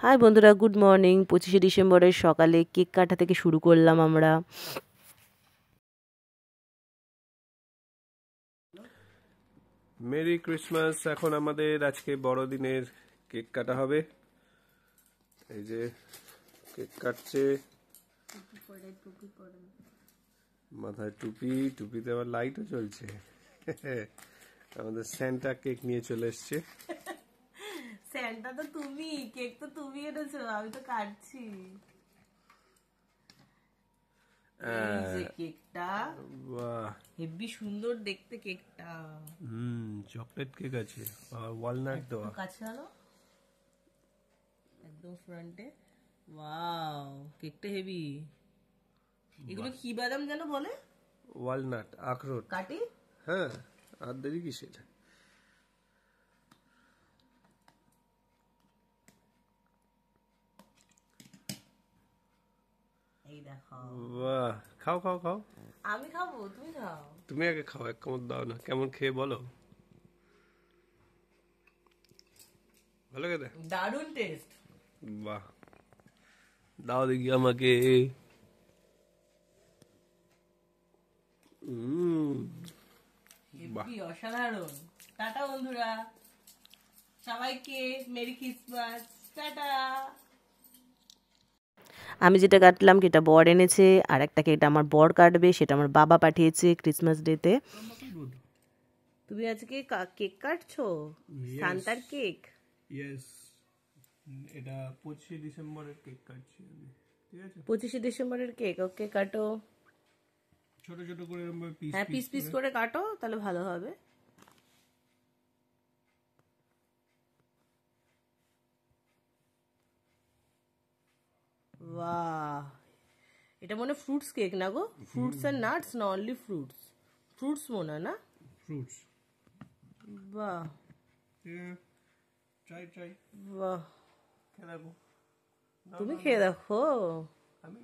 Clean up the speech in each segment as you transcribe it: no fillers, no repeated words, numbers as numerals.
High বন্ধুরা, good morning. 25শে ডিসেম্বরের সকালে কেক কাটা থেকে শুরু করলাম আমরা। Merry Christmas. এখন আমাদের আজকে বড়দিনের কেক কাটা হবে। এই যে কেক কাটছে, মাথায় টুপি, টুপিতে আবার লাইটও জ্বলছে। আমাদের স্যান্টা কেক নিয়ে চলে এসছে। স্যান্টা তো তুমি, কেক তো তুমি এনেছো, আমি তো কাটছি। এই যে কেকটা, বাহ, হেভি সুন্দর দেখতে কেকটা। চকলেট কেক আছে আর ওয়ালনাট দেওয়া। কাছে আনো, একদম ফ্রন্টে। ওয়াও, কেকটা হেভি। এগুলো কি বাদাম যেন বলে? ওয়ালনাট, আখরোট। কাটি? হ্যাঁ, আর দেরি কিসের? এই দেখো। বাহ, খাও খাও খাও। আমি খাবো, তুমি খাও। তুমি আগে খাও, এক কামড় দাও না। কেমন খেয়ে বলো। ভালো খেতে? দারুণ টেস্ট। বাহ, দাও দেখি আমাকে। হেভি, অসাধারণ। টাটা বন্ধুরা, সবাইকে মেরি ক্রিসমাস, টাটা। আমি যেটা কাটলাম সেটা বর এনেছে, আর একটা কেক আমার বর কাটবে, সেটা আমার বাবা পাঠিয়েছে ক্রিসমাস ডেতে। তুমি আজকে কেক কাটছো? সান্তার কেক? ইয়েস, এটা 25শে ডিসেম্বরের কেক কাটছি আমি। ঠিক আছে, 25শে ডিসেম্বরের কেক। ওকে, কাটো। ছোট ছোট করে পিস, হ্যাঁ, পিস পিস করে কাটো, তাহলে ভালো হবে। বাহ, এটা মনে ফ্রুটস কেক না গো? ফ্রুটস এন্ড নাটস, না অনলি ফ্রুটস? ফ্রুটস মনে হয় না? ফ্রুটস। বাহ, ট্রাই ট্রাই। বাহ, খেয়ে দেখো। তুমি খেয়ে দেখো, আমি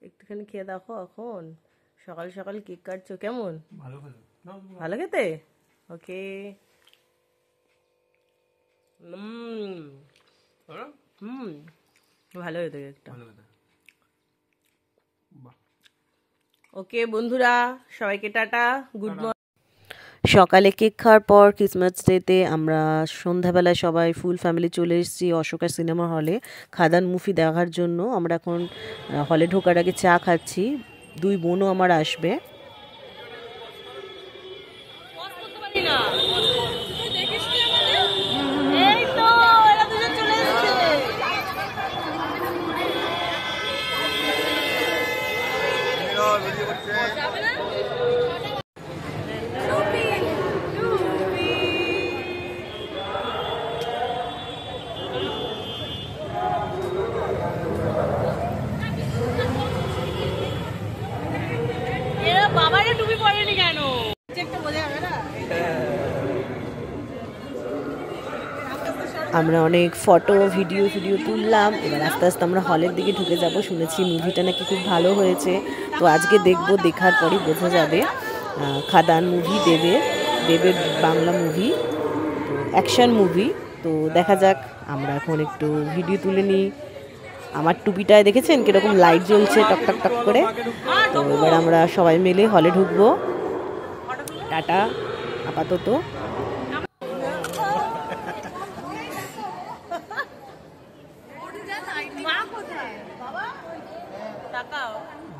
একটুখানি খেয়ে দেখো। এখন সকাল সকাল কেক কাটছো, কেমন? ভালো খেলো। ভালো খেতে? ওকে। ভালো খেতে কেকটা। ভালো খেতে। বাহ। ওকে বন্ধুরা, সবাইকে টাটা, গুড মর্নিং। সকালে কেক খাওয়ার পর ক্রিসমাস ডেতে আমরা সন্ধ্যাবেলায় সবাই ফুল ফ্যামিলি চলে এসেছি অশোকা সিনেমা হলে খাদান মুভি দেখার জন্য। আমরা এখন হলে ঢোকার আগে চা খাচ্ছি। দুই বোনও আমার আসবে। বাবারে টুপি পরেনি কেন? আমরা অনেক ফটো ভিডিও তুললাম। এবার আস্তে আস্তে আমরা হলের দিকে ঢুকে যাব। শুনেছি মুভিটা নাকি খুব ভালো হয়েছে, তো আজকে দেখবো, দেখার পরই বোঝা যাবে। খাদান মুভি, দেবের বাংলা মুভি, তো অ্যাকশন মুভি। তো দেখা যাক, আমরা এখন একটু ভিডিও তুলে নিই। আমার টুপিটায় দেখেছেন কিরকম লাইট জ্বলছে টক টক টক করে। তো এবার আমরা সবাই মিলে হলে ঢুকবো। টাটা আপাতত।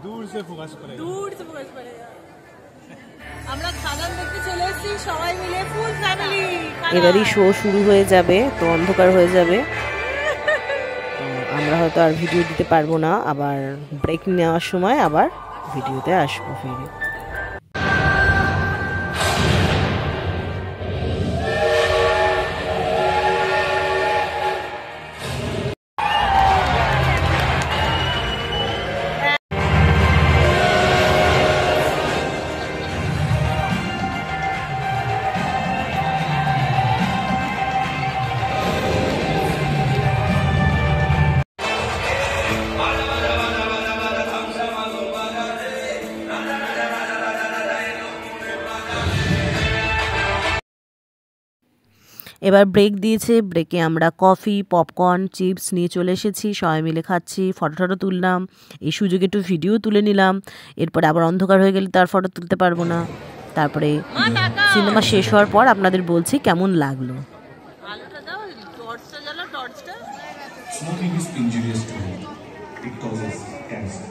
दूर से फोकस करेगा। আমরা খাদান দেখতে চলে এসেছি সবাই মিলে, ফুল ফ্যামিলি। এবারই শো শুরু হয়ে যাবে, তো অন্ধকার হয়ে যাবে। আমরা হয়তো আর ভিডিও দিতে পারবো না, আবার ব্রেক নেওয়ার সময় আবার ভিডিওতে আসবো ফিরে। এবার ব্রেক দিয়েছে, ব্রেকে আমরা কফি, পপকর্ন, চিপস নিয়ে চলে এসেছি, সবাই মিলে খাচ্ছি, ফটো টটো তুললাম, এই সুযোগে একটু ভিডিও তুলে নিলাম। এরপরে আবার অন্ধকার হয়ে গেলে তার ফটো তুলতে পারবো না। তারপরে সিনেমা শেষ হওয়ার পর আপনাদের বলছি কেমন লাগলো। Smoking is injurious to health. It causes cancer.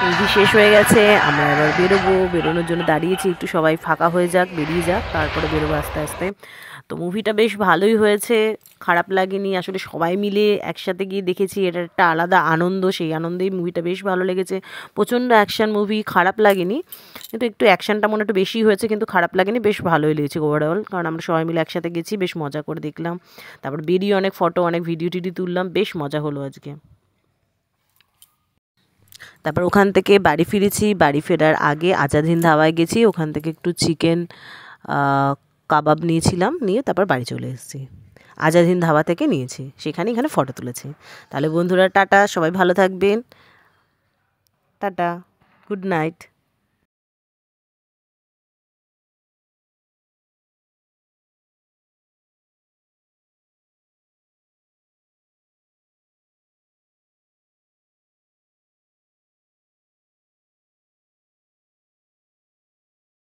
Movie শেষ হয়ে গেছে, আমরা এবার বেরোবো। বেরোনোর জন্য দাঁড়িয়েছি, একটু সবাই ফাঁকা হয়ে যাক, বেরিয়ে যাক, তারপরে বেরোবো আস্তে আস্তে। তো মুভিটা বেশ ভালোই হয়েছে, খারাপ লাগেনি। আসলে সবাই মিলে একসাথে গিয়ে দেখেছি, এটা একটা আলাদা আনন্দ, সেই আনন্দেই মুভিটা বেশ ভালো লেগেছে। প্রচণ্ড অ্যাকশান মুভি, খারাপ লাগেনি, কিন্তু একটু অ্যাকশানটা মনে একটু বেশি হয়েছে, কিন্তু খারাপ লাগেনি, বেশ ভালোই লেগেছে ওভারঅল। কারণ আমরা সবাই মিলে একসাথে গেছি, বেশ মজা করে দেখলাম। তারপর বেরিয়ে অনেক ফটো, অনেক ভিডিও টিডিও তুললাম, বেশ মজা হলো আজকে। তারপর ওখান থেকে বাড়ি ফিরেছি, বাড়ি ফেরার আগে আজাদ হিন্দ ধাবায় গেছি, ওখান থেকে একটু চিকেন কাবাব নিয়েছিলাম, নিয়ে তারপর বাড়ি চলে এসেছি। আজাদ হিন্দ ধাবা থেকে নিয়েছি, এখানে ফটো তুলেছি। তাহলে বন্ধুরা টাটা, সবাই ভালো থাকবেন, টাটা, গুড নাইট।